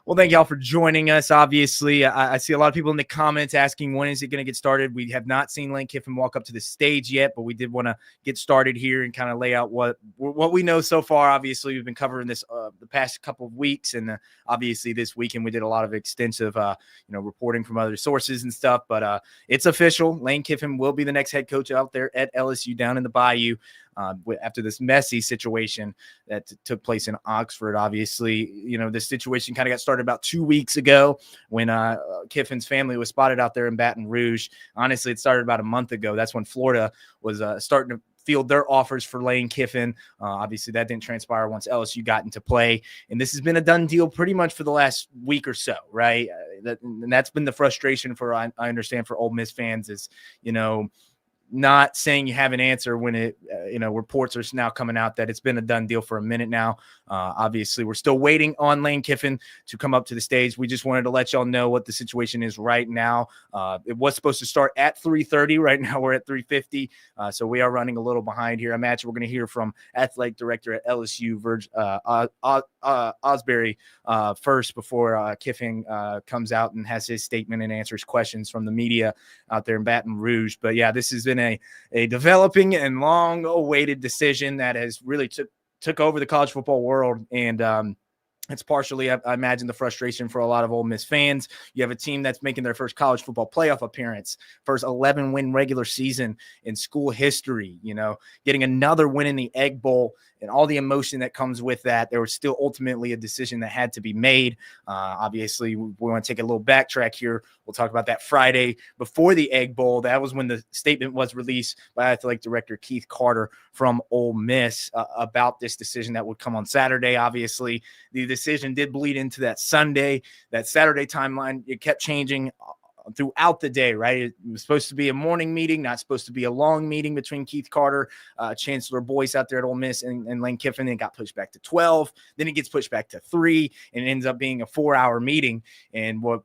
Well, thank y'all for joining us. Obviously, I see a lot of people in the comments asking when is it going to get started. We have not seen Lane Kiffin walk up to the stage yet, but we did want to get started here and kind of lay out what we know so far. Obviously, we've been covering this the past couple of weeks, and obviously this weekend we did a lot of extensive, reporting from other sources and stuff. But it's official. Lane Kiffin will be the next head coach out there at LSU down in the Bayou. After this messy situation that took place in Oxford. Obviously, this situation kind of got started about 2 weeks ago when Kiffin's family was spotted out there in Baton Rouge. Honestly, it started about a month ago. That's when Florida was starting to field their offers for Lane Kiffin. Obviously, that didn't transpire once LSU got into play. And this has been a done deal pretty much for the last week or so, right? And that's been the frustration for, I understand, for Ole Miss fans is, not saying you have an answer when it, reports are now coming out that it's been a done deal for a minute now. Obviously, we're still waiting on Lane Kiffin to come up to the stage. We just wanted to let y'all know what the situation is right now. It was supposed to start at 3:30. Right now, we're at 3:50. So we are running a little behind here. I imagine we're going to hear from athletic director at LSU, Osbury, first before Kiffin comes out and has his statement and answers questions from the media out there in Baton Rouge. But yeah, this has been a developing and long awaited decision that has really took over the college football world. And it's partially, I imagine, the frustration for a lot of Ole Miss fans. You have a team that's making their first college football playoff appearance, first 11-win regular season in school history, getting another win in the Egg Bowl and all the emotion that comes with that. There was still ultimately a decision that had to be made. Obviously, we want to take a little backtrack here. We'll talk about that Friday before the Egg Bowl. That was when the statement was released by athletic director Keith Carter from Ole Miss about this decision that would come on Saturday. Obviously, the decision did bleed into that Sunday. That Saturday timeline, it kept changing throughout the day, right? It was supposed to be a morning meeting, not supposed to be a long meeting between Keith Carter, Chancellor Boyce out there at Ole Miss, and Lane Kiffin. Then it got pushed back to 12. Then it gets pushed back to 3, and it ends up being a 4-hour meeting. And what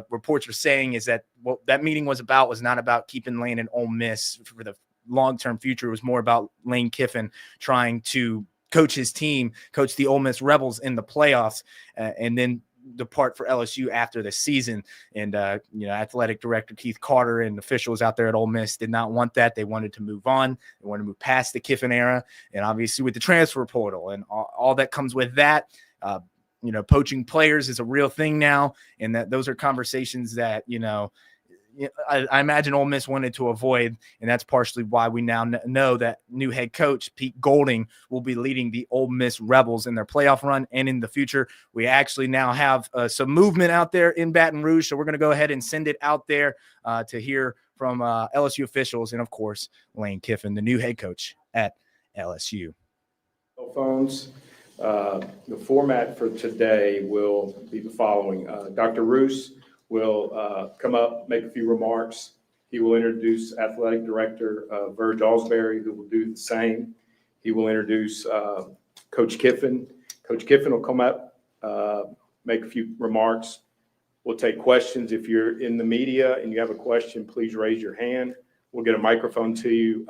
reports are saying is that what that meeting was not about keeping Lane in Ole Miss for the long-term future. It was more about Lane Kiffin trying to coach his team, coach the Ole Miss Rebels in the playoffs, and then depart for LSU after the season. And athletic director Keith Carter and officials out there at Ole Miss did not want that. They wanted to move on. They wanted to move past the Kiffin era, and obviously with the transfer portal and all that comes with that, poaching players is a real thing now, and that those are conversations that I imagine Ole Miss wanted to avoid, and that's partially why we now know that new head coach Pete Golding will be leading the Ole Miss Rebels in their playoff run and in the future. We actually now have some movement out there in Baton Rouge, so we're going to go ahead and send it out there to hear from LSU officials and, of course, Lane Kiffin, the new head coach at LSU. Phones. The format for today will be the following. Dr. Roos will come up, make a few remarks. He will introduce athletic director Verge Alsbury, who will do the same. He will introduce Coach Kiffin. Coach Kiffin will come up, make a few remarks. We'll take questions. If you're in the media and you have a question, please raise your hand. We'll get a microphone to you.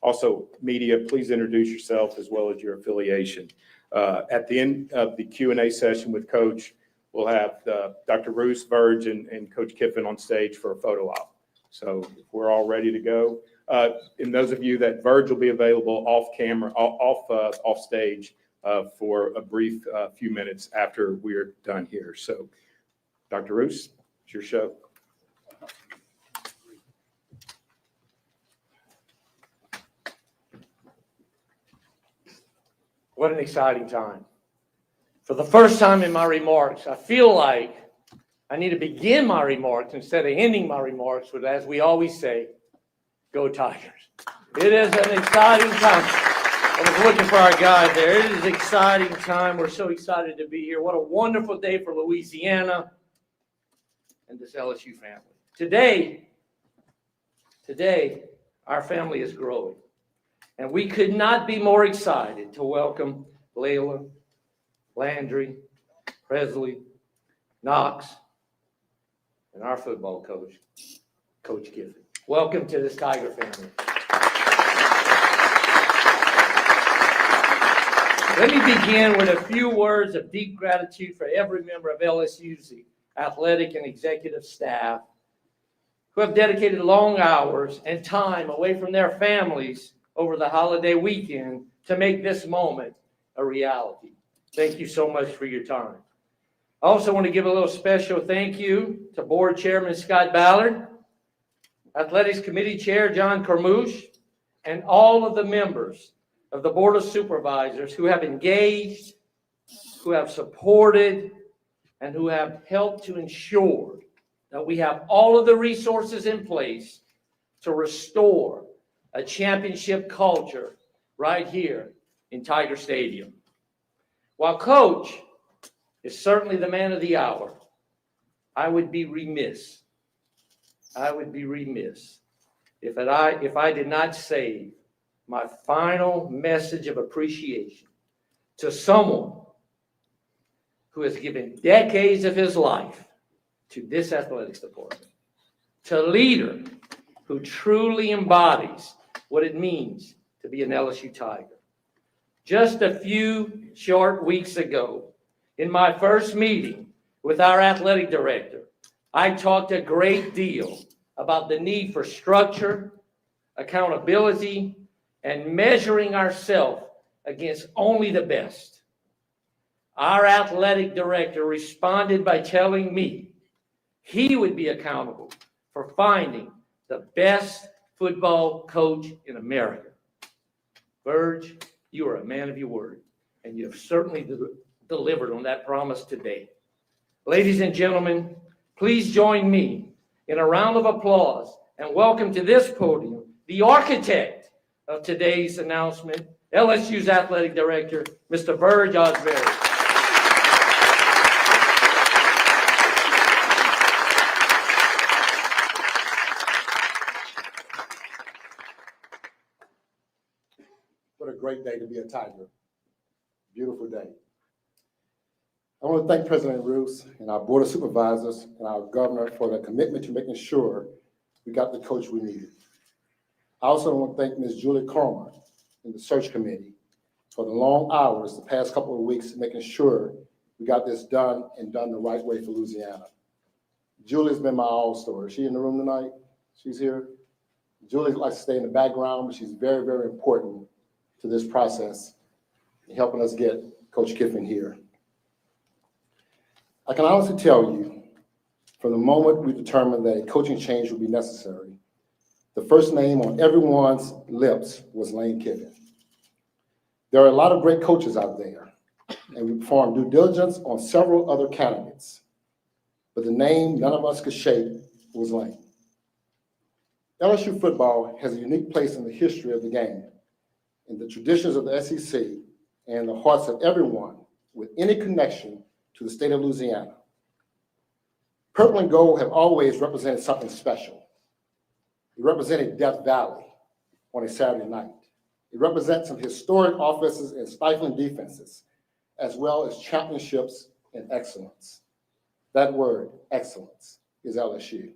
Also, media, please introduce yourself as well as your affiliation. At the end of the Q&A session with Coach, we'll have Dr. Roos, Verge, and Coach Kiffin on stage for a photo op. So we're all ready to go. And those of you that Verge will be available off camera, off stage for a brief few minutes after we're done here. So, Dr. Roos, it's your show. What an exciting time. For the first time in my remarks, I feel like I need to begin my remarks instead of ending my remarks with, as we always say, go Tigers. It is an exciting time. I was looking for our guy there. It is an exciting time. We're so excited to be here. What a wonderful day for Louisiana and this LSU family. Today, our family is growing. And we could not be more excited to welcome Layla, Landry, Presley, Knox, and our football coach, Coach Kiffin. Welcome to this Tiger family. Let me begin with a few words of deep gratitude for every member of LSU's athletic and executive staff who have dedicated long hours and time away from their families over the holiday weekend to make this moment a reality. Thank you so much for your time. I also want to give a little special thank you to Board Chairman Scott Ballard, Athletics Committee Chair John Carmouche, and all of the members of the Board of Supervisors who have engaged, who have supported, and who have helped to ensure that we have all of the resources in place to restore a championship culture right here in Tiger Stadium. While Coach is certainly the man of the hour, I would be remiss if I did not say my final message of appreciation to someone who has given decades of his life to this athletics department, to a leader who truly embodies what it means to be an LSU Tiger. Just a few short weeks ago, in my first meeting with our athletic director, I talked a great deal about the need for structure, accountability, and measuring ourselves against only the best. Our athletic director responded by telling me he would be accountable for finding the best football coach in America. Verge, you are a man of your word, and you have certainly delivered on that promise today. Ladies and gentlemen, please join me in a round of applause and welcome to this podium the architect of today's announcement, LSU's athletic director, Mr. Verge Osberry. What a great day to be a Tiger. Beautiful day. I want to thank President Roos and our Board of Supervisors and our governor for their commitment to making sure we got the coach we needed. I also want to thank Ms. Julie Corman and the search committee for the long hours the past couple of weeks making sure we got this done and done the right way for Louisiana. Julie's been my all-star. Is she in the room tonight? She's here. Julie likes to stay in the background, but she's very, very important to this process in helping us get Coach Kiffin here. I can honestly tell you, from the moment we determined that a coaching change would be necessary, the first name on everyone's lips was Lane Kiffin. There are a lot of great coaches out there, and we performed due diligence on several other candidates, but the name none of us could shake was Lane. LSU football has a unique place in the history of the game, in the traditions of the SEC, and the hearts of everyone with any connection to the state of Louisiana. Purple and gold have always represented something special. It represented Death Valley on a Saturday night. It represents some historic offenses and stifling defenses, as well as championships and excellence. That word, excellence, is LSU.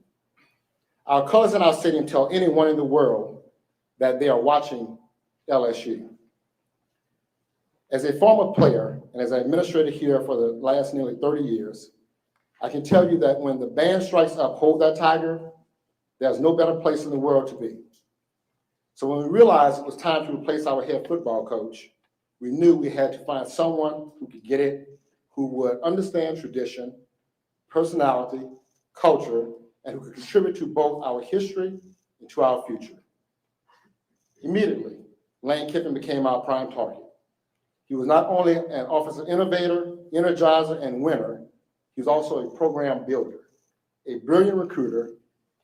Our colors in our stadium tell anyone in the world that they are watching LSU. As a former player and as an administrator here for the last nearly 30 years, I can tell you that when the band strikes up, Hold That Tiger, there's no better place in the world to be. So when we realized it was time to replace our head football coach, we knew we had to find someone who could get it, who would understand tradition, personality, culture, and who could contribute to both our history and to our future. Immediately, Lane Kiffin became our prime target. He was not only an offensive innovator, energizer, and winner, he was also a program builder, a brilliant recruiter,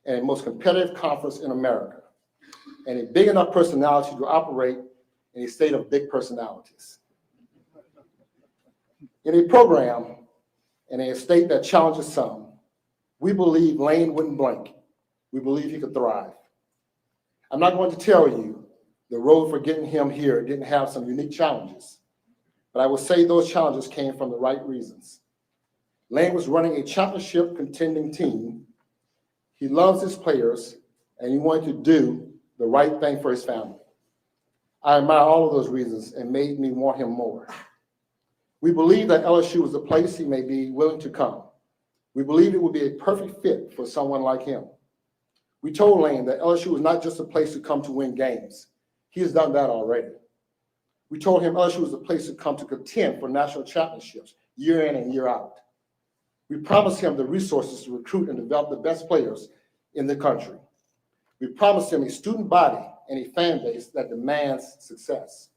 and a most competitive conference in America, and a big enough personality to operate in a state of big personalities. In a program and in a state that challenges some, we believe Lane wouldn't blink. We believe he could thrive. I'm not going to tell you the road for getting him here didn't have some unique challenges, but I will say those challenges came from the right reasons. Lane was running a championship contending team. He loves his players, and he wanted to do the right thing for his family. I admire all of those reasons and made me want him more. We believe that LSU is a place he may be willing to come. We believe it would be a perfect fit for someone like him. We told Lane that LSU is not just a place to come to win games. He has done that already. We told him LSU is a place to come to contend for national championships year in and year out. We promised him the resources to recruit and develop the best players in the country. We promised him a student body and a fan base that demands success.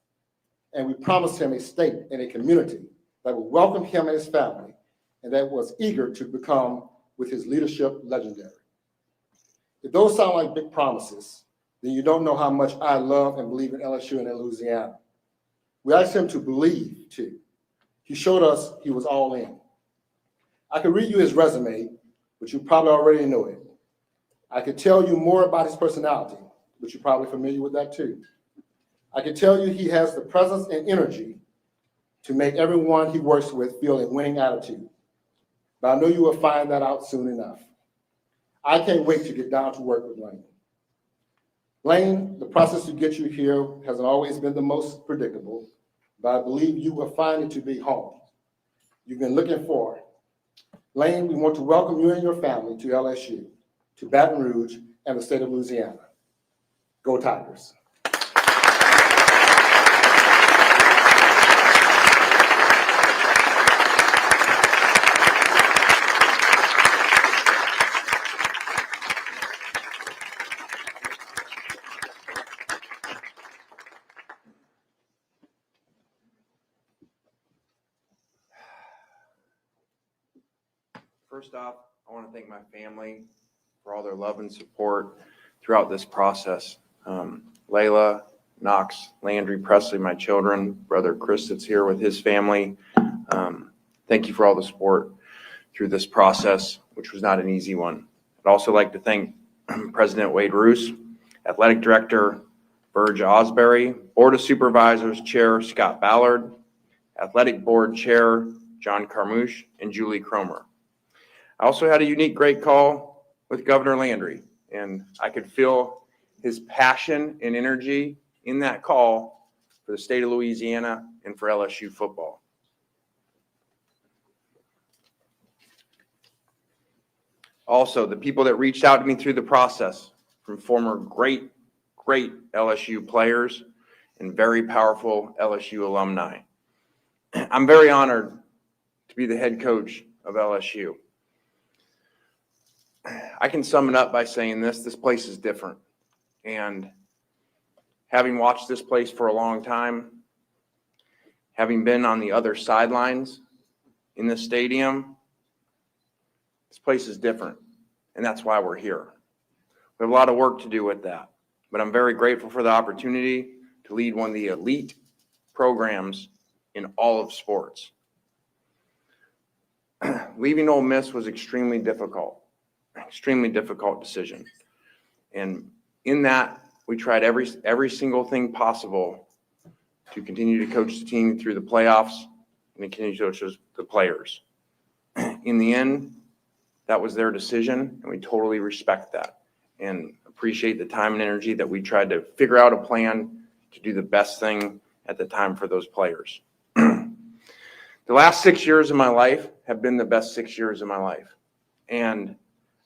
And we promised him a state and a community that would welcome him and his family and that was eager to become, with his leadership, legendary. If those sound like big promises, then you don't know how much I love and believe in LSU and in Louisiana. We asked him to believe, too. He showed us he was all in. I could read you his resume, but you probably already know it. I could tell you more about his personality, but you're probably familiar with that, too. I could tell you he has the presence and energy to make everyone he works with feel a winning attitude. But I know you will find that out soon enough. I can't wait to get down to work with Lane. Lane, the process to get you here hasn't always been the most predictable, but I believe you will find it to be home. You've been looking for it. Lane, we want to welcome you and your family to LSU, to Baton Rouge, and the state of Louisiana. Go Tigers. First off, I want to thank my family for all their love and support throughout this process. Layla, Knox, Landry, Presley, my children, brother Chris that's here with his family. Thank you for all the support through this process, which was not an easy one. I'd also like to thank President Wade Roos, Athletic Director Burge Osbury, Board of Supervisors Chair Scott Ballard, Athletic Board Chair John Carmouche, and Julie Cromer. I also had a unique, great call with Governor Landry, and I could feel his passion and energy in that call for the state of Louisiana and for LSU football. Also, the people that reached out to me through the process, from former great LSU players and very powerful LSU alumni. I'm very honored to be the head coach of LSU. I can sum it up by saying this place is different. And having watched this place for a long time, having been on the other sidelines in this stadium, this place is different. And that's why we're here. We have a lot of work to do with that. But I'm very grateful for the opportunity to lead one of the elite programs in all of sports. Leaving Ole Miss was extremely difficult decision. And in that, we tried every single thing possible to continue to coach the team through the playoffs and continue to coach the players. In the end, that was their decision, and we totally respect that and appreciate the time and energy that we tried to figure out a plan to do the best thing at the time for those players. The last 6 years of my life have been the best 6 years of my life. And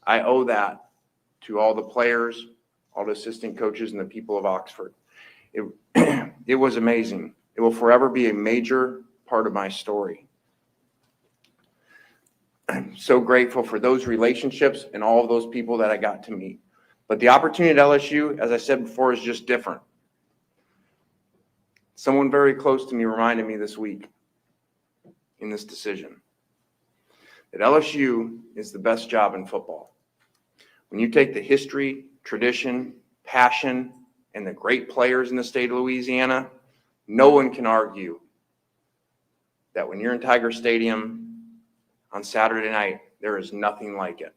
I owe that to all the players, all the assistant coaches, and the people of Oxford. It was amazing. It will forever be a major part of my story. I'm so grateful for those relationships and all of those people that I got to meet. But the opportunity at LSU, as I said before, is just different. Someone very close to me reminded me this week in this decision that LSU is the best job in football. When you take the history, tradition, passion, and the great players in the state of Louisiana, no one can argue that when you're in Tiger Stadium on Saturday night, there is nothing like it.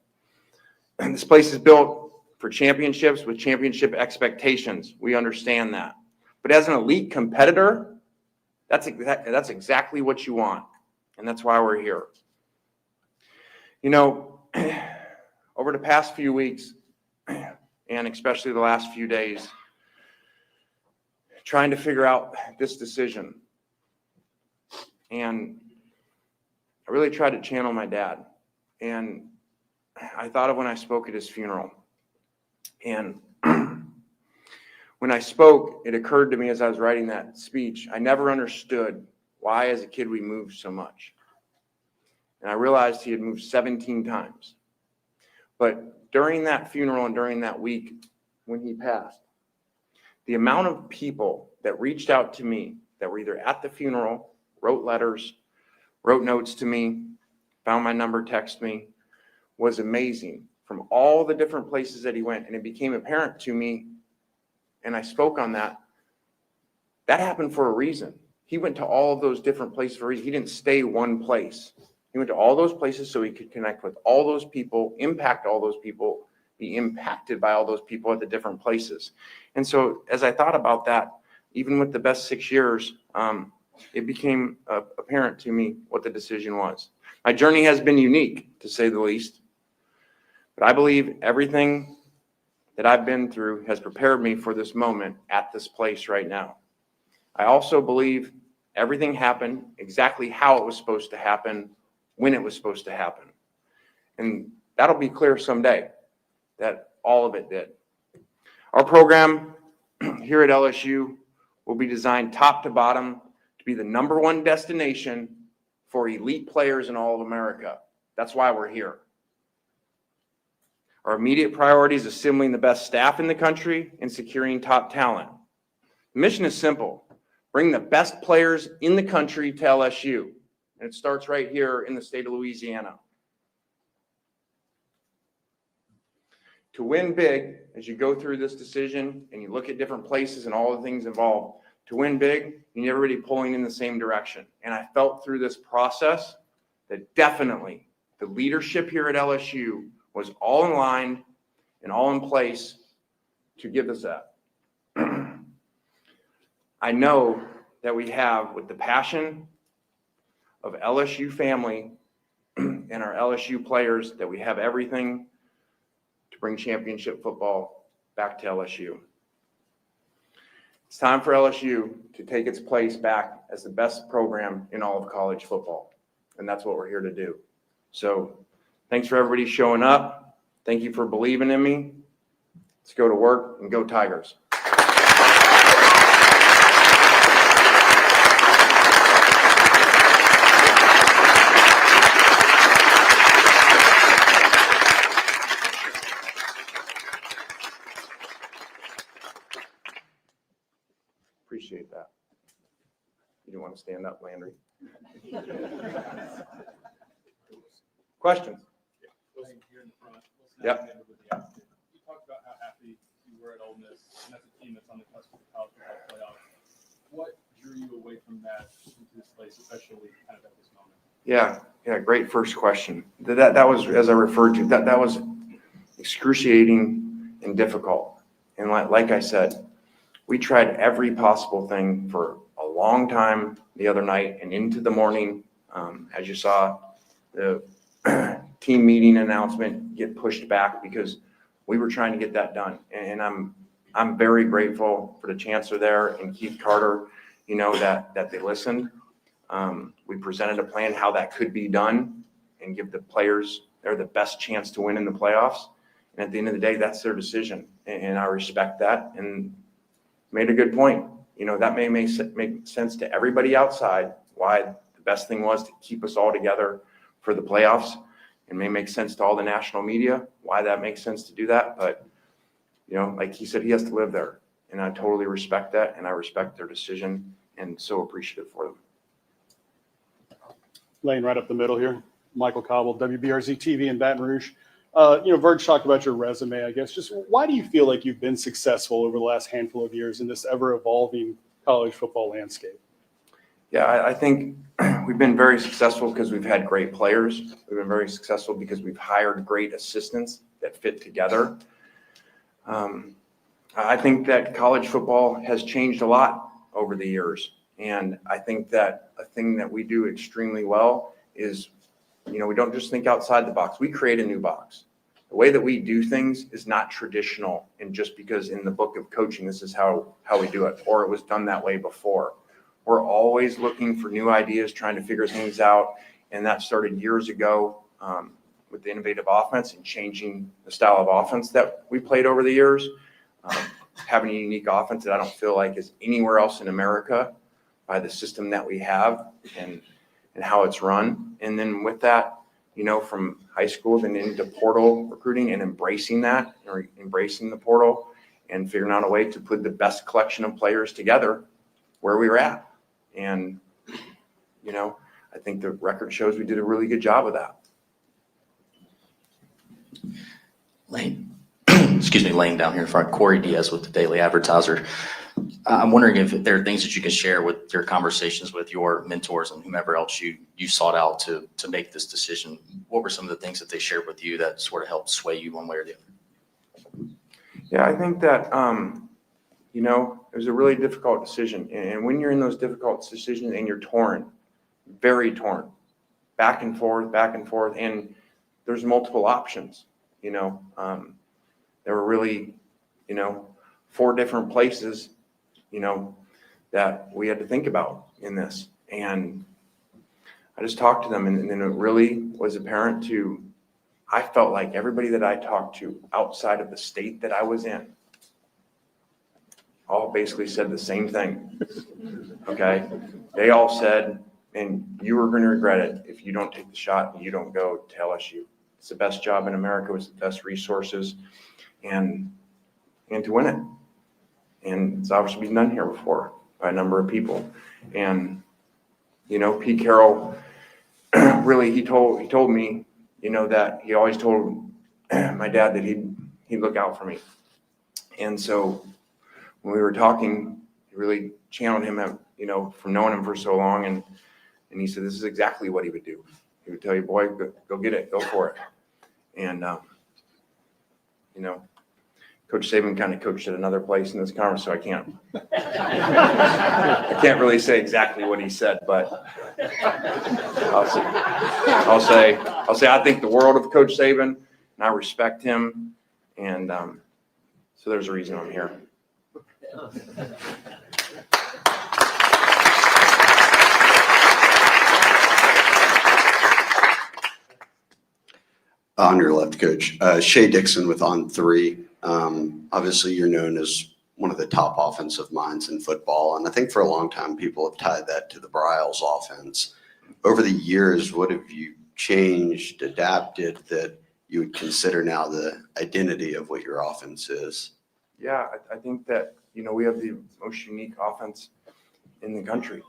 And this place is built for championships with championship expectations. We understand that. But as an elite competitor, that's exactly what you want. And that's why we're here. You know, over the past few weeks, and especially the last few days, trying to figure out this decision. And I really tried to channel my dad. And I thought of when I spoke at his funeral. And when I spoke, it occurred to me as I was writing that speech, I never understood why as a kid we moved so much. And I realized he had moved 17 times. But during that funeral and during that week when he passed, the amount of people that reached out to me that were either at the funeral, wrote letters, wrote notes to me, found my number, texted me, was amazing from all the different places that he went. And it became apparent to me, and I spoke on that, that happened for a reason. He went to all of those different places for a reason. He didn't stay one place. He went to all those places so he could connect with all those people, impact all those people, be impacted by all those people at the different places. And so as I thought about that, even with the best 6 years, it became apparent to me what the decision was. My journey has been unique, to say the least, but I believe everything that I've been through has prepared me for this moment at this place right now. I also believe everything happened exactly how it was supposed to happen, when it was supposed to happen. And that'll be clear someday, that all of it did. Our program here at LSU will be designed top to bottom to be the #1 destination for elite players in all of America. That's why we're here. Our immediate priority is assembling the best staff in the country and securing top talent. The mission is simple: bring the best players in the country to LSU. And it starts right here in the state of Louisiana. To win big, as you go through this decision and you look at different places and all the things involved, to win big, you need everybody pulling in the same direction. And I felt through this process that definitely the leadership here at LSU was all in line and all in place to give us that. I know that we have, with the passion of LSU family and our LSU players, that we have everything to bring championship football back to LSU. It's time for LSU to take its place back as the best program in all of college football. And that's what we're here to do. So thanks for everybody showing up. Thank you for believing in me. Let's go to work and go Tigers. Appreciate that. You didn't want to stand up, Landry. Questions? Yep. You talked about how happy you were at Ole Miss, and that's a team that's on the cusp of the college football playoff. What drew you away from that into this place, especially kind of at this moment? Yeah, great first question. That was, as I referred to, that was excruciating and difficult. And like I said, we tried every possible thing for a long time the other night and into the morning. As you saw, the team meeting announcement get pushed back because we were trying to get that done. And I'm very grateful for the chancellor there and Keith Carter, that they listened. We presented a plan how that could be done and give the players the best chance to win in the playoffs. And at the end of the day, that's their decision. And I respect that. And made a good point. That may make sense to everybody outside, why the best thing was to keep us all together for the playoffs. It may make sense to all the national media, why that makes sense to do that. But, like he said, he has to live there. And I totally respect that. And I respect their decision and so appreciative for them. Laying right up the middle here, Michael Cobble, WBRZ TV in Baton Rouge. Verge talked about your resume, I guess. Just why do you feel like you've been successful over the last handful of years in this ever-evolving college football landscape? Yeah, I think we've been very successful because we've had great players. We've been very successful because we've hired great assistants that fit together. I think that college football has changed a lot over the years. And I think that a thing that we do extremely well is we don't just think outside the box. We create a new box. The way that we do things is not traditional, and just because in the book of coaching, this is how we do it, or it was done that way before. We're always looking for new ideas, trying to figure things out, And that started years ago with the innovative offense and changing the style of offense that we played over the years. Having a unique offense that I don't feel like is anywhere else in America by the system that we have and how it's run. And then with that, from high school then into portal recruiting and embracing that, or embracing the portal and figuring out a way to put the best collection of players together where we were at. And, I think the record shows we did a really good job of that. Lane, Lane down here in front, Corey Diaz with the Daily Advertiser. I'm wondering if there are things that you can share with your conversations with your mentors and whomever else you sought out to make this decision. What were some of the things that they shared with you that sort of helped sway you one way or the other? Yeah, I think that, it was a really difficult decision. And when you're in those difficult decisions and you're torn, very torn, back and forth, and there's multiple options, there were really, 4 different places, that we had to think about in this. And I just talked to them, and then it really was apparent I felt like everybody that I talked to outside of the state that I was in all basically said the same thing. Okay. They all said, and you are going to regret it if you don't take the shot and you don't go to LSU. It's the best job in America with the best resources and to win it. And it's obviously been done here before by a number of people. And, Pete Carroll, really, he told me, that he always told my dad that he'd look out for me. And so when we were talking, he really channeled him, from knowing him for so long. And he said, this is exactly what he would do. He would tell you, boy, go get it, go for it. And, Coach Saban kind of coached at another place in this conference, so I can't really say exactly what he said, but I'll say I think the world of Coach Saban, and I respect him, and so there's a reason I'm here. On your left, Coach. Shea Dixon with On3. Obviously, you're known as one of the top offensive minds in football, and I think for a long time people have tied that to the Bryles offense. Over the years, what have you changed, adapted that you would consider now the identity of what your offense is? Yeah, I think that, we have the most unique offense in the country,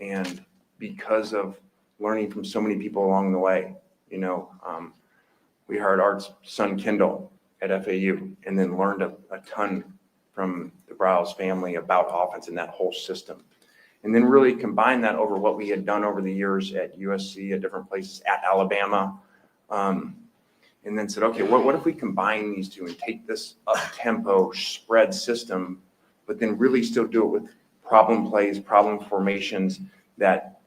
and because of learning from so many people along the way, we hired Art's son, Kendall, at FAU, and then learned a ton from the Bryles family about offense and that whole system. And then really combine that over what we had done over the years at USC, at different places, at Alabama, and then said, okay, what if we combine these two and take this up-tempo spread system, but then really still do it with problem plays, problem formations that,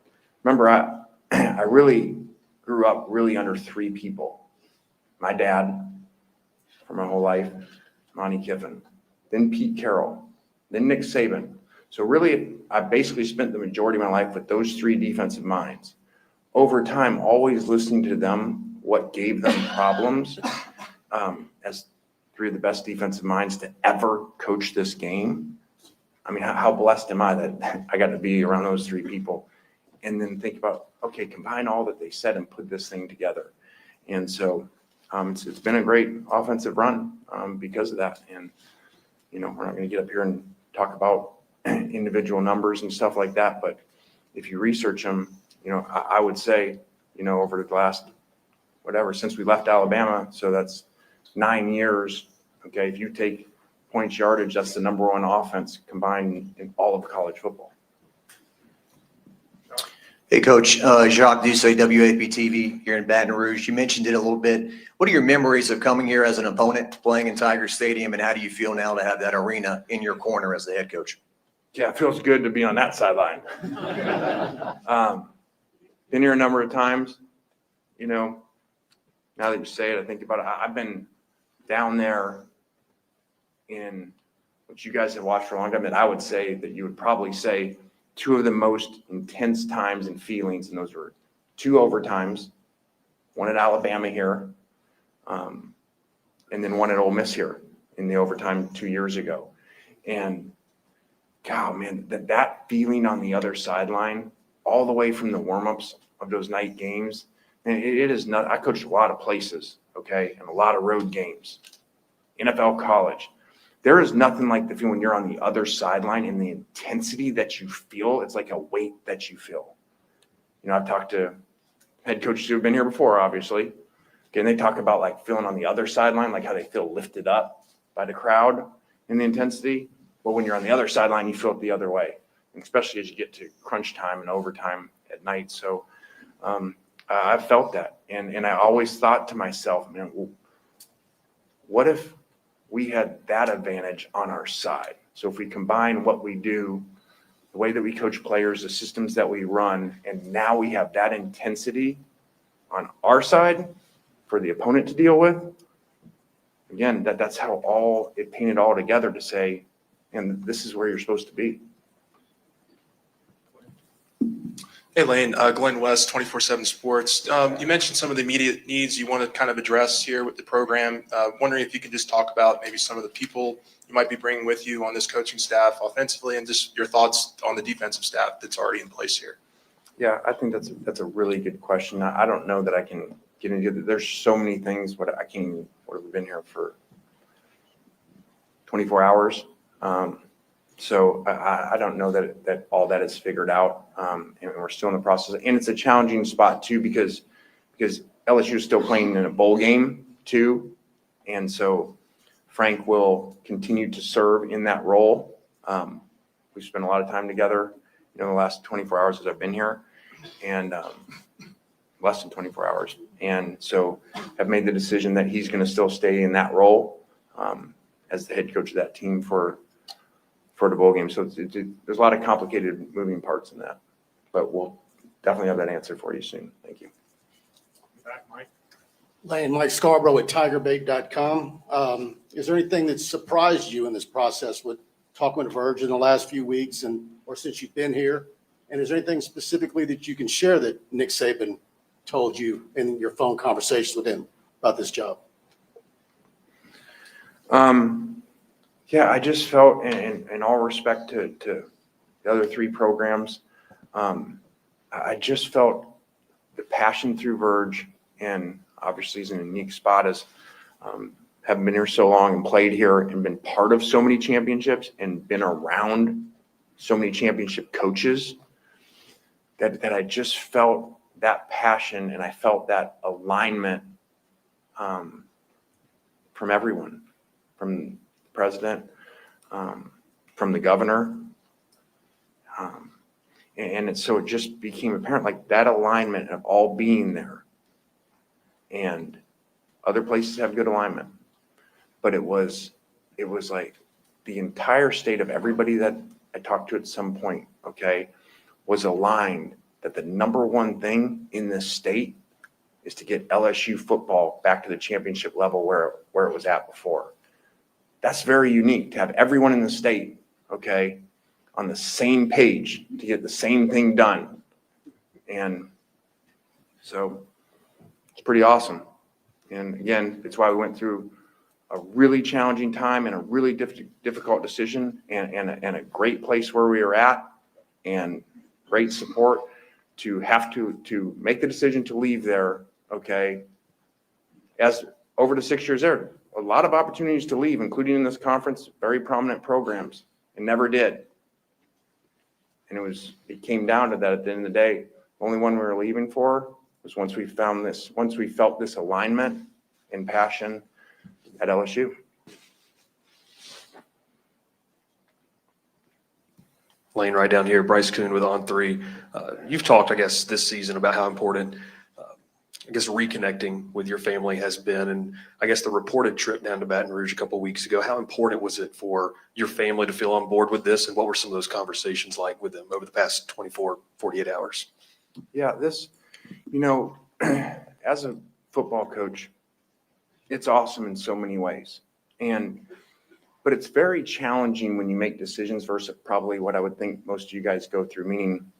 remember, I really grew up really under 3 people. My dad, for my whole life, Monty Kiffin, then Pete Carroll, then Nick Saban. So really, I basically spent the majority of my life with those 3 defensive minds. Over time, always listening to them, what gave them problems, as 3 of the best defensive minds to ever coach this game. I mean, how blessed am I that I got to be around those 3 people, and then think about, okay, combine all that they said and put this thing together. And so it's been a great offensive run because of that. And, we're not going to get up here and talk about individual numbers and stuff like that. But if you research them, I would say, over the last, since we left Alabama, so that's 9 years. Okay, if you take points yardage, that's the number 1 offense combined in all of college football. Hey, Coach, Jacques Doucet, WAP-TV here in Baton Rouge. You mentioned it a little bit. What are your memories of coming here as an opponent, playing in Tiger Stadium, and how do you feel now to have that arena in your corner as the head coach? Yeah, it feels good to be on that sideline. Been here a number of times. Now that you say it, I think about it. I've been down there in what you guys have watched for a long time, and I would say that you would probably say 2 of the most intense times and feelings, and those were 2 overtimes, one at Alabama here, and then one at Ole Miss here in the overtime 2 years ago. And God, man, that feeling on the other sideline, all the way from the warmups of those night games, and it is not. I coached a lot of places, okay, and a lot of road games, NFL, college. There is nothing like the feeling when you're on the other sideline and the intensity that you feel. It's like a weight that you feel. You know, I've talked to head coaches who have been here before, obviously. Okay, and they talk about like feeling on the other sideline, like how they feel lifted up by the crowd and the intensity. But when you're on the other sideline, you feel it the other way, and especially as you get to crunch time and overtime at night. So I've felt that. And I always thought to myself, man, well, what if we had that advantage on our side? So if we combine what we do, the way that we coach players, the systems that we run, and now we have that intensity on our side for the opponent to deal with, again, that's how it painted all together to say, and this is where you're supposed to be. Hey, Lane, Glenn West, 24/7 Sports. You mentioned some of the immediate needs you want to kind of address here with the program. Wondering if you could just talk about maybe some of the people you might be bringing with you on this coaching staff offensively, and just your thoughts on the defensive staff that's already in place here. Yeah, I think that's a really good question. I don't know that I can get into it. There's so many things. What have been here for 24 hours. So I don't know that all that is figured out, and we're still in the process. And it's a challenging spot too, because LSU is still playing in a bowl game too, and so Frank will continue to serve in that role. We've spent a lot of time together, the last 24 hours as I've been here, and less than 24 hours, and so have made the decision that he's going to still stay in that role as the head coach of that team for the bowl game. So there's a lot of complicated moving parts in that, but we'll definitely have that answer for you soon. Thank you. Back, Mike. Lane, Mike Scarborough at tigerbait.com. Is there anything that surprised you in this process with talking with Verge in the last few weeks or since you've been here? And is there anything specifically that you can share that Nick Saban told you in your phone conversations with him about this job? Yeah, I just felt, in all respect to the other 3 programs, I just felt the passion through Verge, and obviously he's in a unique spot as having been here so long and played here and been part of so many championships and been around so many championship coaches, that I just felt that passion and I felt that alignment from everyone, from the president, from the governor. So it just became apparent, like that alignment of all being there. And other places have good alignment, but it was like the entire state of everybody that I talked to at some point, okay, was aligned that the number one thing in this state is to get LSU football back to the championship level where it was at before. That's very unique to have everyone in the state, okay, on the same page to get the same thing done. And so it's pretty awesome. And again, it's why we went through a really challenging time and a really difficult decision and a great place where we are at and great support to have to make the decision to leave there, okay, as over the 6 years there. A lot of opportunities to leave, including in this conference, very prominent programs, and never did. And it came down to that at the end of the day. The only one we were leaving for was once we felt this alignment and passion at LSU. Lane, right down here, Bryce Kuhn with On3. You've talked, I guess, this season about how important reconnecting with your family has been. And I guess the reported trip down to Baton Rouge a couple of weeks ago, how important was it for your family to feel on board with this? And what were some of those conversations like with them over the past 24, 48 hours? Yeah, as a football coach, it's awesome in so many ways. But it's very challenging when you make decisions versus probably what I would think most of you guys go through, meaning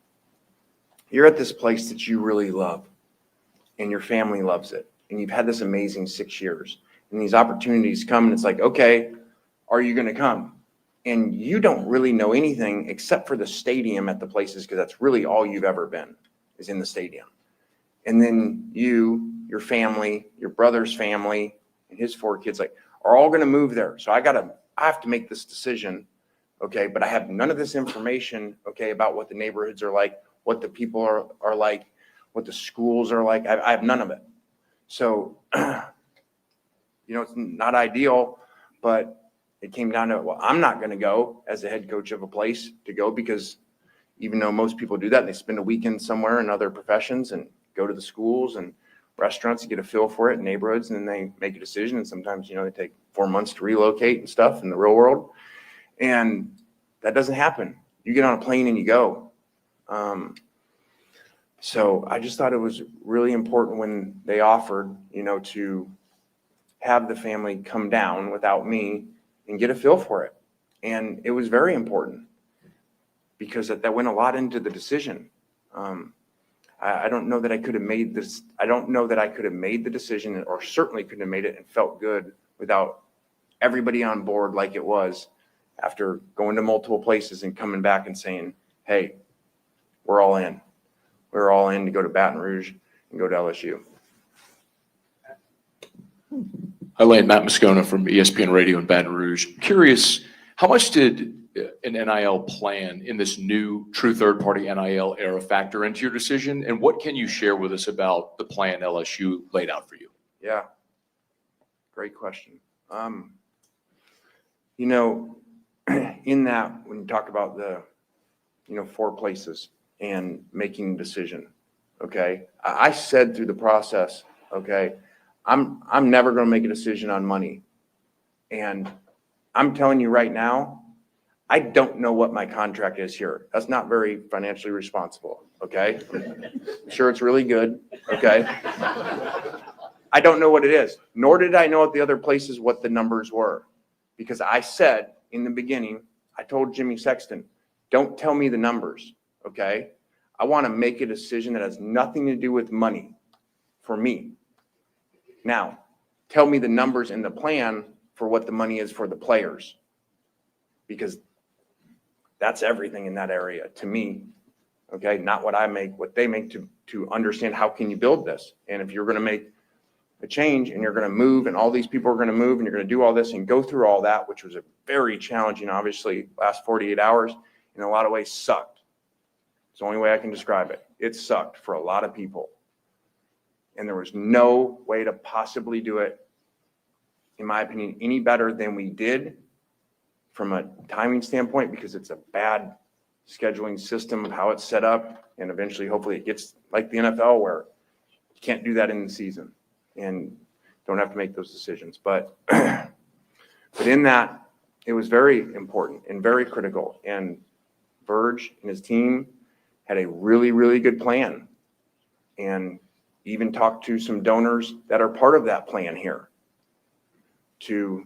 you're at this place that you really love. and your family loves it, and you've had this amazing 6 years, and these opportunities come, and it's like, okay, are you going to come? And you don't really know anything except for the stadium at the places, because that's really all you've ever been, is in the stadium. And then you, your family, your brother's family, and his 4 kids, like, are all going to move there. So I have to make this decision, okay? But I have none of this information, okay, about what the neighborhoods are like, what the people are like, what the schools are like. I have none of it. So, it's not ideal, but it came down to, well, I'm not going to go as the head coach of a place to go, because even though most people do that, and they spend a weekend somewhere in other professions and go to the schools and restaurants to get a feel for it in neighborhoods, and then they make a decision. And sometimes, they take 4 months to relocate and stuff in the real world. And that doesn't happen. You get on a plane and you go. So I just thought it was really important when they offered, to have the family come down without me and get a feel for it. And it was very important, because that went a lot into the decision. I don't know that I could have made this. I don't know that I could have made the decision, or certainly couldn't have made it and felt good without everybody on board like it was, after going to multiple places and coming back and saying, hey, we're all in. We're all in to go to Baton Rouge and go to LSU. Hi, Lane. Matt Moscona from ESPN Radio in Baton Rouge. Curious, how much did an NIL plan in this new true third-party NIL era factor into your decision? And what can you share with us about the plan LSU laid out for you? Yeah, great question. In that, when you talk about the, 4 places and making a decision, okay, I said through the process, okay, I'm never going to make a decision on money. And I'm telling you right now, I don't know what my contract is here. That's not very financially responsible, okay? I'm sure it's really good, okay? I don't know what it is, nor did I know at the other places what the numbers were. Because I said in the beginning, I told Jimmy Sexton, don't tell me the numbers, okay? I want to make a decision that has nothing to do with money for me. Now, tell me the numbers in the plan for what the money is for the players, because that's everything in that area to me, okay? Not what I make, what they make, to understand how can you build this. And if you're going to make a change and you're going to move, and all these people are going to move, and you're going to do all this and go through all that, which was a very challenging, obviously, last 48 hours, in a lot of ways sucked. It's the only way I can describe it. It sucked for a lot of people. And there was no way to possibly do it, in my opinion, any better than we did from a timing standpoint, because it's a bad scheduling system of how it's set up. And eventually, hopefully, it gets like the NFL, where you can't do that in the season and don't have to make those decisions. But in that, it was very important and very critical. And Verge and his team had a really, really good plan, and even talked to some donors that are part of that plan here to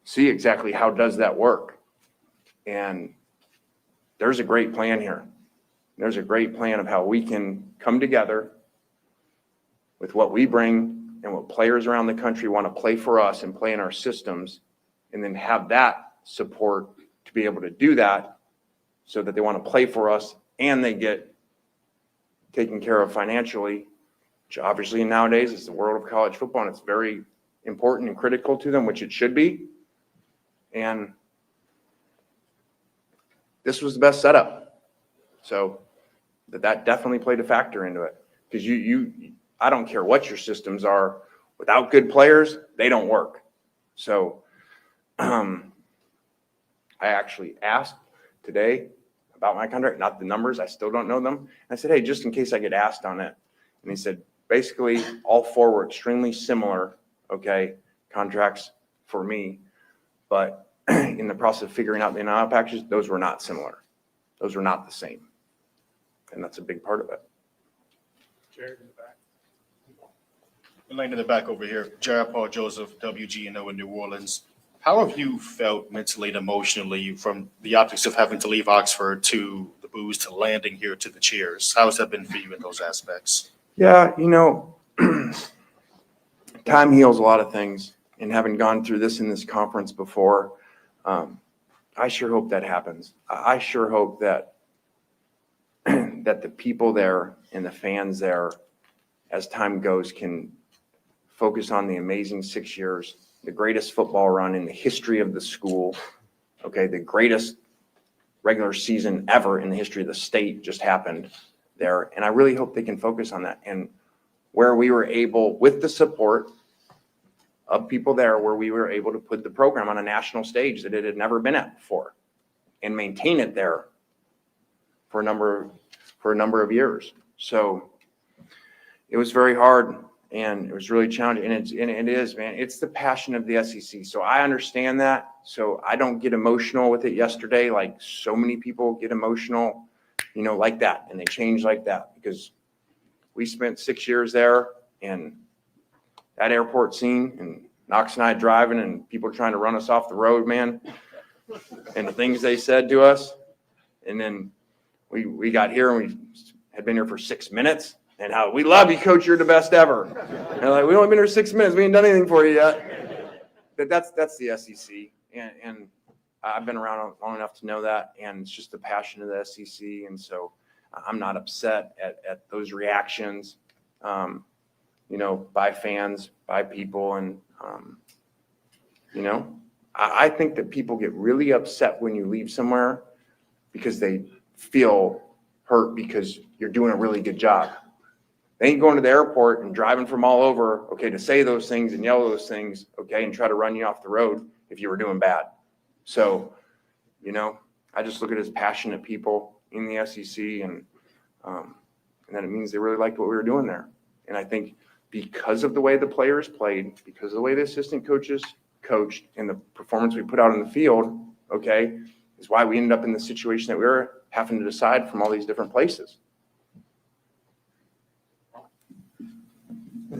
see exactly how does that work. And there's a great plan here. There's a great plan of how we can come together with what we bring and what players around the country want to play for us and play in our systems, and then have that support to be able to do that, so that they want to play for us and they get taken care of financially, which obviously nowadays is the world of college football, and it's very important and critical to them, which it should be. And this was the best setup. So that definitely played a factor into it, because I don't care what your systems are, without good players, they don't work. So I actually asked today about my contract, not the numbers, I still don't know them. And I said, hey, just in case I get asked on it. And he said, basically, all 4 were extremely similar, okay, contracts for me. But in the process of figuring out the NIL packages, those were not similar. Those were not the same. And that's a big part of it. Jared in the back. Lane in the back over here. Jared Paul Joseph, WGNO in New Orleans. How have you felt mentally and emotionally from the optics of having to leave Oxford to the booze to landing here to the cheers? How has that been for you in those aspects? Yeah, time heals a lot of things, and having gone through this in this conference before, I sure hope that happens. I sure hope that that the people there and the fans there, as time goes, can focus on the amazing 6 years, the greatest football run in the history of the school, okay, the greatest regular season ever in the history of the state just happened there. And I really hope they can focus on that. And where we were able, with the support of people there, where we were able to put the program on a national stage that it had never been at before and maintain it there for a number of years. So it was very hard, and it was really challenging. And it is, man, it's the passion of the SEC. So I understand that. So I don't get emotional with it yesterday, like so many people get emotional, like that. And they change like that, because we spent 6 years there, and that airport scene, and Knox and I driving, and people trying to run us off the road, man, and the things they said to us. And then we got here, and we had been here for 6 minutes, and how we love you, coach, you're the best ever. And like, we only been here 6 minutes, we ain't done anything for you yet. But that's the SEC, and I've been around long enough to know that, and it's just the passion of the SEC. And so I'm not upset at those reactions, by fans, by people. And, I think that people get really upset when you leave somewhere because they feel hurt because you're doing a really good job. They ain't going to the airport and driving from all over, okay, to say those things and yell those things, okay, and try to run you off the road if you were doing bad. So, I just look at it as passionate people in the SEC, and that it means they really liked what we were doing there. And I think because of the way the players played, because of the way the assistant coaches coached, and the performance we put out on the field, okay, is why we ended up in the situation that we were having to decide from all these different places.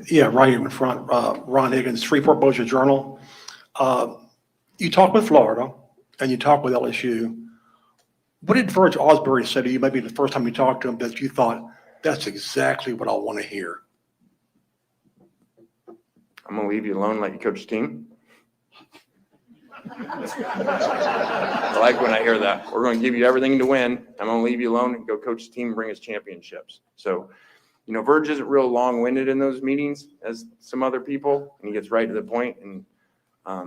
Yeah, right here in front, Ron Higgins, Freeport Bossier Journal. You talked with Florida and you talked with LSU. What did Verge Osbury say to you, maybe the first time you talked to him, that you thought, that's exactly what I want to hear? I'm going to leave you alone, let you coach the team. I like when I hear that. We're going to give you everything to win. I'm going to leave you alone and go coach the team and bring us championships. So, Verge isn't real long-winded in those meetings as some other people, and he gets right to the point. And, I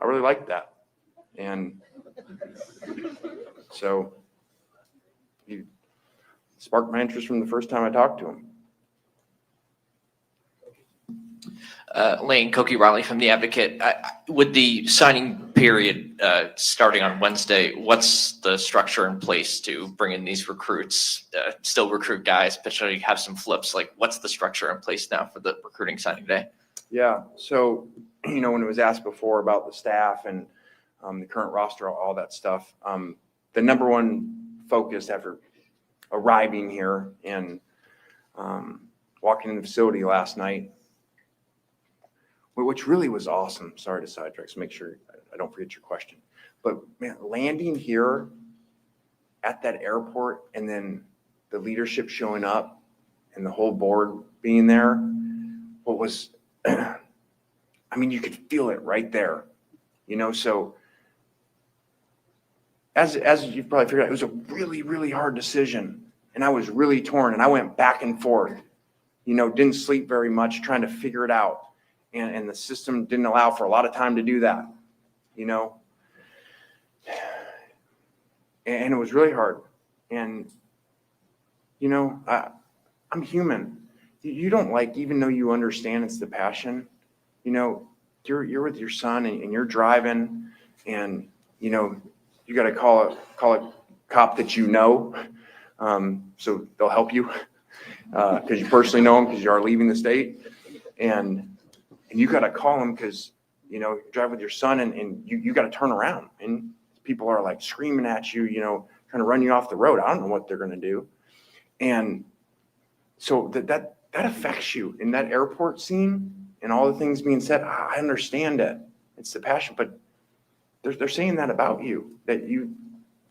really like that. And so he sparked my interest from the first time I talked to him. Lane, Koki Riley from The Advocate. With the signing period starting on Wednesday, what's the structure in place to bring in these recruits, still recruit guys, potentially have some flips? Like, what's the structure in place now for the recruiting signing day? Yeah, so, when it was asked before about the staff and the current roster, all that stuff, the number one focus after arriving here and walking in the facility last night, which really was awesome. Sorry to sidetrack, so make sure I don't forget your question. But man, landing here at that airport, and then the leadership showing up and the whole board being there, what was, you could feel it right there, so as you've probably figured out, it was a really, really hard decision, and I was really torn, and I went back and forth, didn't sleep very much trying to figure it out. And the system didn't allow for a lot of time to do that, and it was really hard. And, I'm human. You don't even though you understand it's the passion, you're with your son and you're driving, and, you got to call a cop that so they'll help you because you personally know them because you are leaving the state. And you got to call them because, you drive with your son and you got to turn around, and people are like screaming at you, trying to run you off the road. I don't know what they're going to do. And so that affects you in that airport scene and all the things being said. I understand it. It's the passion, but they're saying that about you, that you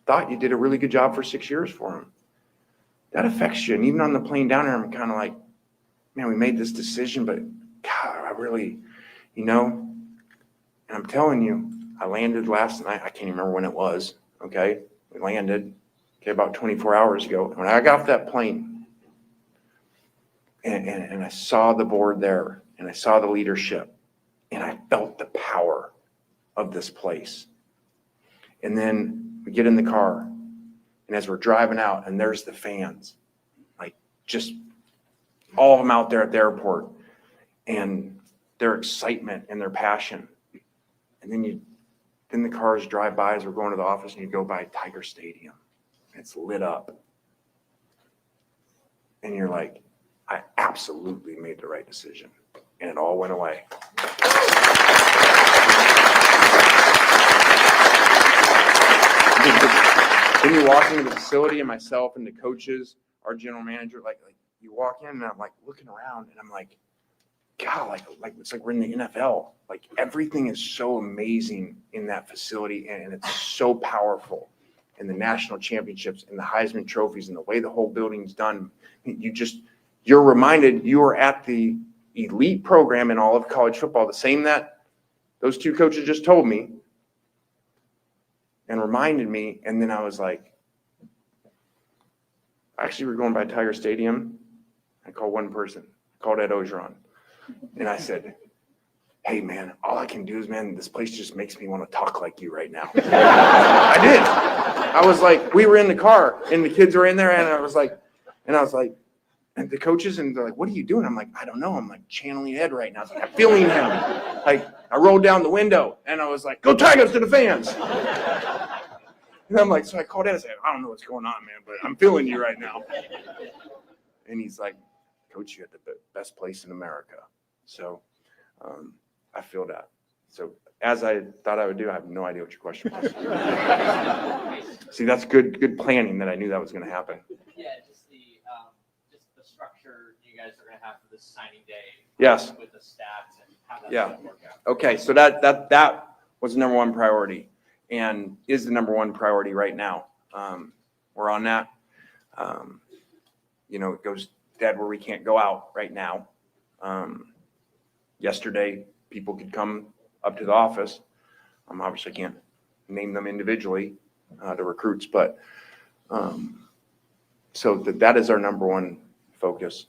thought you did a really good job for 6 years for them. That affects you. And even on the plane down there, I'm kind of like, man, we made this decision, but God, I really, and I'm telling you, I landed last night. I can't even remember when it was. Okay. We landed, about 24 hours ago. When I got off that plane and I saw the board there and I saw the leadership and I felt the power of this place. And then we get in the car and as we're driving out and there's the fans, like just all of them out there at the airport and their excitement and their passion. And then the cars drive by as we're going to the office and you go by Tiger Stadium. It's lit up. And you're like, I absolutely made the right decision. And it all went away. Then you walk into the facility and myself and the coaches, our general manager, like you walk in and I'm like looking around and I'm like, God, like it's like we're in the NFL. Like everything is so amazing in that facility and it's so powerful. And the national championships and the Heisman trophies and the way the whole building's done, you're reminded you are at the elite program in all of college football, the same that those two coaches just told me and reminded me. And then I was like, actually, we're going by Tiger Stadium. I called one person, I called Ed Ogeron. And I said, hey, man, all I can do is, man, this place just makes me want to talk like you right now. I did. I was like, we were in the car and the kids were in there and I was like, and the coaches and they're like, what are you doing? I'm like, I don't know. I'm like channeling Ed right now. I was like, I'm feeling him. Like I rolled down the window and I was like, go Tigers to the fans. And I'm like, so I called Ed. I said, I don't know what's going on, man, but I'm feeling you right now. And he's like, Coach, you're at the best place in America. So I feel that. So as I thought I would do, I have no idea what your question was. See, that's good planning that I knew that was going to happen. Yeah, just the structure you guys are going to have for this signing day. Yes. With the stats and how that's Yeah. going to work out. Okay, so that was the number one priority and is the number one priority right now. We're on that. It goes dead where we can't go out right now. Yesterday, people could come up to the office. Obviously, I can't name them individually, the recruits, but so that is our number one focus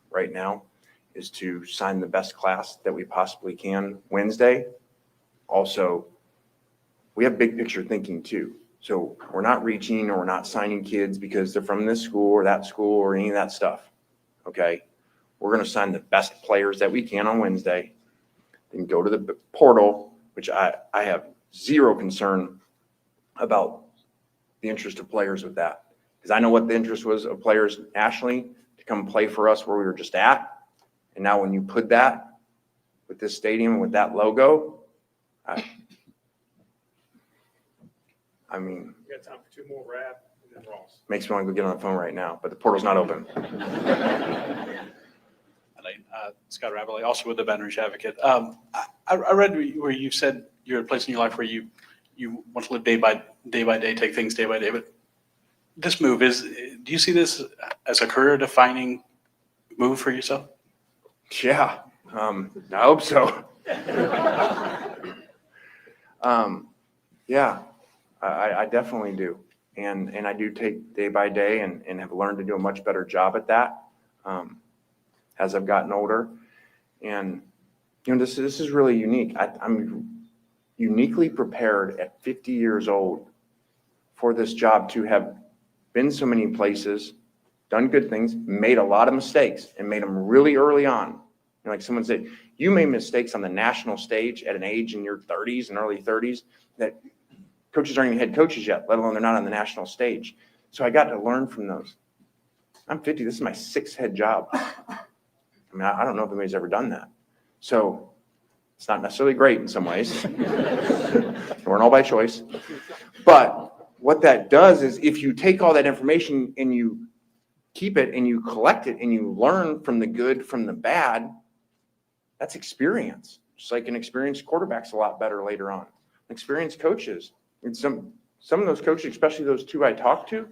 right now is to sign the best class that we possibly can Wednesday. Also, we have big picture thinking too. So we're not reaching or we're not signing kids because they're from this school or that school or any of that stuff. Okay. We're going to sign the best players that we can on Wednesday, then go to the portal, which I have zero concern about the interest of players with that. Because I know what the interest was of players nationally to come play for us where we were just at. And now when you put that with this stadium, with that logo, I mean, We got time for two more, Rap, and then Ross. makes me want to go get on the phone right now, but the portal's not open. Scott Ravelli, also with the Baton Rouge Advocate. I read where you said you're at a place in your life where you want to live day by day, take things day by day. But this move do you see this as a career-defining move for yourself? Yeah, I hope so. Yeah, I definitely do. And I do take day by day and have learned to do a much better job at that as I've gotten older. And, this is really unique. I'm uniquely prepared at 50 years old for this job to have been so many places, done good things, made a lot of mistakes and made them really early on. Like someone said, you made mistakes on the national stage at an age in your 30s and early 30s that coaches aren't even head coaches yet, let alone they're not on the national stage. So I got to learn from those. I'm 50. This is my sixth head job. I mean, I don't know if anybody's ever done that. So it's not necessarily great in some ways. We're all by choice. But what that does is if you take all that information and you keep it and you collect it and you learn from the good, from the bad, that's experience. Just like an experienced quarterback's a lot better later on. Experienced coaches, and some of those coaches, especially those two I talked to,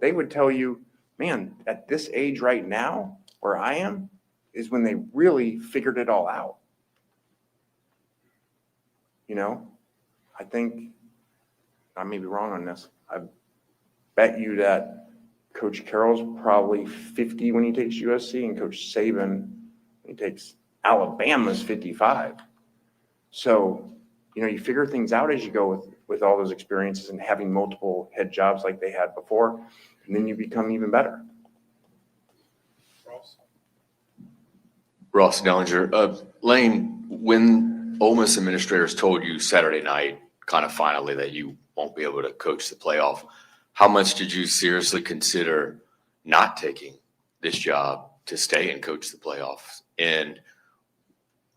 they would tell you, man, at this age right now, where I am is when they really figured it all out. You know, I think, I may be wrong on this. I bet you that Coach Carroll's probably 50 when he takes USC, and Coach Saban, when he takes Alabama's 55. So, you know, you figure things out as you go with all those experiences and having multiple head jobs like they had before, and then you become even better. Ross Dellinger. Lane, when Ole Miss administrators told you Saturday night, kind of finally, that you won't be able to coach the playoff, how much did you seriously consider not taking this job to stay and coach the playoffs? And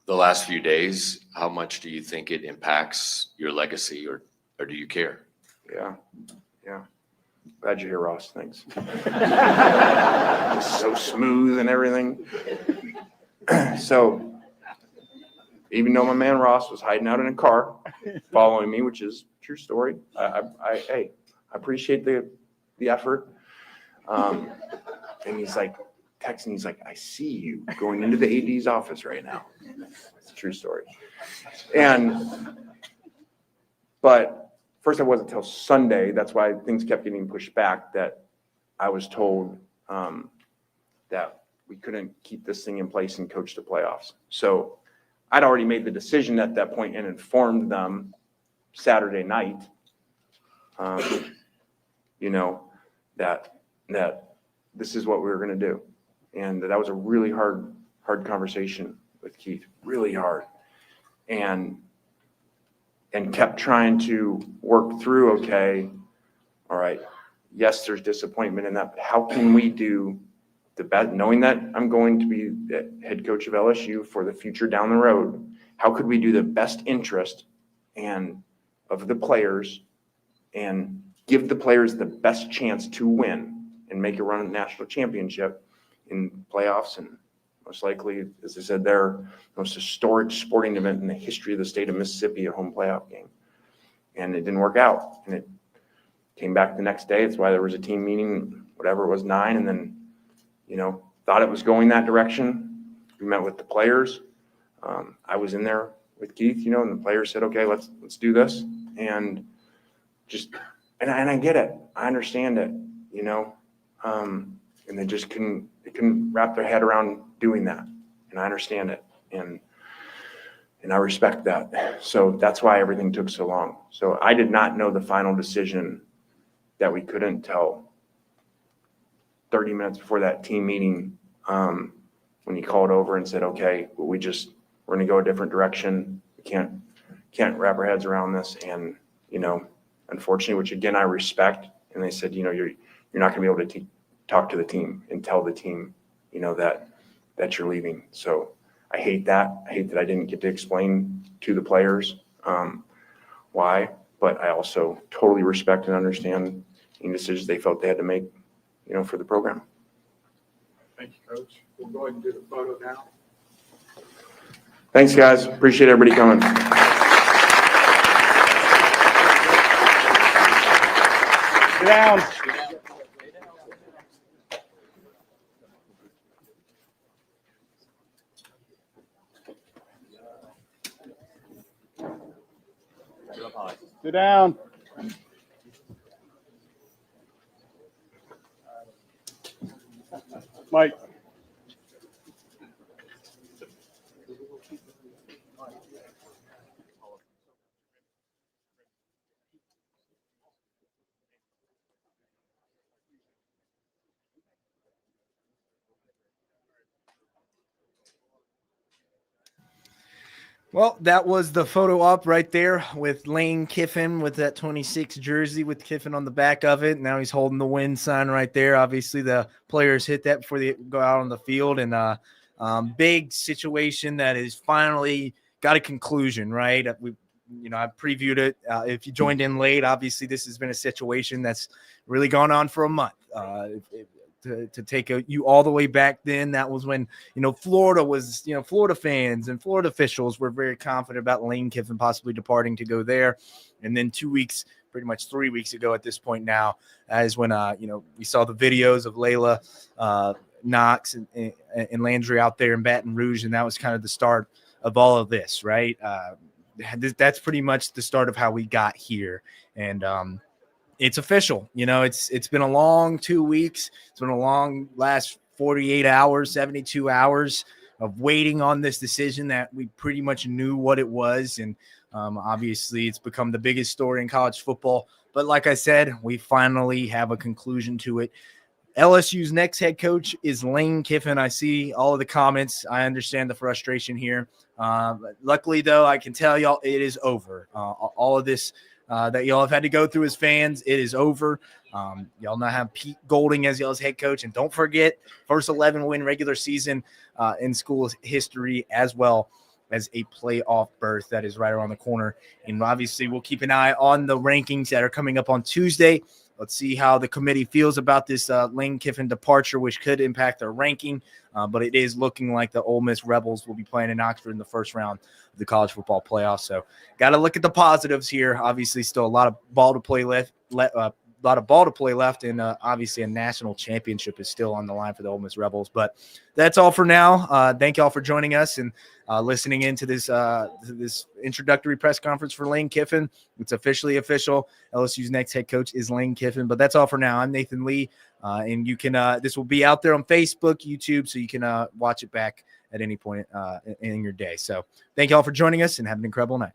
the last few days, how much do you think it impacts your legacy, or do you care? Yeah. Glad you're here, Ross. Thanks. So smooth and everything. So even though my man Ross was hiding out in a car following me, which is a true story, I appreciate the effort. And he's like texting, he's like, I see you going into the AD's office right now. It's a true story. But first, I wasn't until Sunday. That's why things kept getting pushed back, that I was told that we couldn't keep this thing in place and coach the playoffs. So I'd already made the decision at that point and informed them Saturday night, you know, that this is what we were going to do. And that was a really hard conversation with Keith, really hard. And kept trying to work through, okay, all right, yes, there's disappointment in that, but how can we do the best, knowing that I'm going to be the head coach of LSU for the future down the road, how could we do the best interest and of the players and give the players the best chance to win and make a run at the national championship in playoffs, and most likely, as I said, their most historic sporting event in the history of the state of Mississippi, a home playoff game. And it didn't work out. And it came back the next day. It's why there was a team meeting, whatever it was, 9, and then, you know, thought it was going that direction. We met with the players. I was in there with Keith, you know, and the players said, okay, let's do this. And I get it. I understand it, you know, and they just couldn't wrap their head around doing that. And I understand it. And I respect that. So that's why everything took so long. So I did not know the final decision that we couldn't tell 30 minutes before that team meeting, when he called over and said, okay, we're going to go a different direction. We can't wrap our heads around this. And, you know, unfortunately, which again, I respect. And they said, you know, you're not going to be able to talk to the team and tell the team, you know, that you're leaving. So I hate that. I hate that I didn't get to explain to the players why, but I also totally respect and understand any decisions they felt they had to make, you know, for the program. Thank you, Coach. We'll go ahead and do the photo now. Thanks, guys. Appreciate everybody coming. Sit down. Sit down. Mike. Well, that was the photo op right there with Lane Kiffin with that 26 jersey with Kiffin on the back of it. Now he's holding the win sign right there. Obviously, the players hit that before they go out on the field, and big situation that has finally got a conclusion, right? I previewed it. If you joined in late, obviously this has been a situation that's really gone on for a month. To take you all the way back then, that was when, Florida was, Florida fans and Florida officials were very confident about Lane Kiffin possibly departing to go there. And then 2 weeks, pretty much 3 weeks ago at this point now, is when, we saw the videos of Layla Knox and Landry out there in Baton Rouge, and that was kind of the start of all of this, right? That's pretty much the start of how we got here, and it's official. It's been a long 2 weeks. It's been a long last 48 hours, 72 hours of waiting on this decision that we pretty much knew what it was, and obviously it's become the biggest story in college football. But like I said, we finally have a conclusion to it. LSU's next head coach is Lane Kiffin. I see all of the comments. I understand the frustration here. Luckily, though, I can tell y'all it is over. All of this that y'all have had to go through as fans, it is over. Y'all now have Pete Golding as y'all's head coach. And don't forget, first 11-win regular season in school history, as well as a playoff berth that is right around the corner. And obviously, we'll keep an eye on the rankings that are coming up on Tuesday. Let's see how the committee feels about this Lane Kiffin departure, which could impact their ranking. But it is looking like the Ole Miss Rebels will be playing in Oxford in the first round of the college football playoffs. So got to look at the positives here. Obviously, still a lot of ball to play left. And obviously a national championship is still on the line for the Ole Miss Rebels. But that's all for now. Thank y'all for joining us and listening into this introductory press conference for Lane Kiffin. It's officially official. LSU's next head coach is Lane Kiffin. But that's all for now. I'm Nathan Lee, and you can this will be out there on Facebook, YouTube, so you can watch it back at any point in your day. So thank y'all for joining us, and have an incredible night.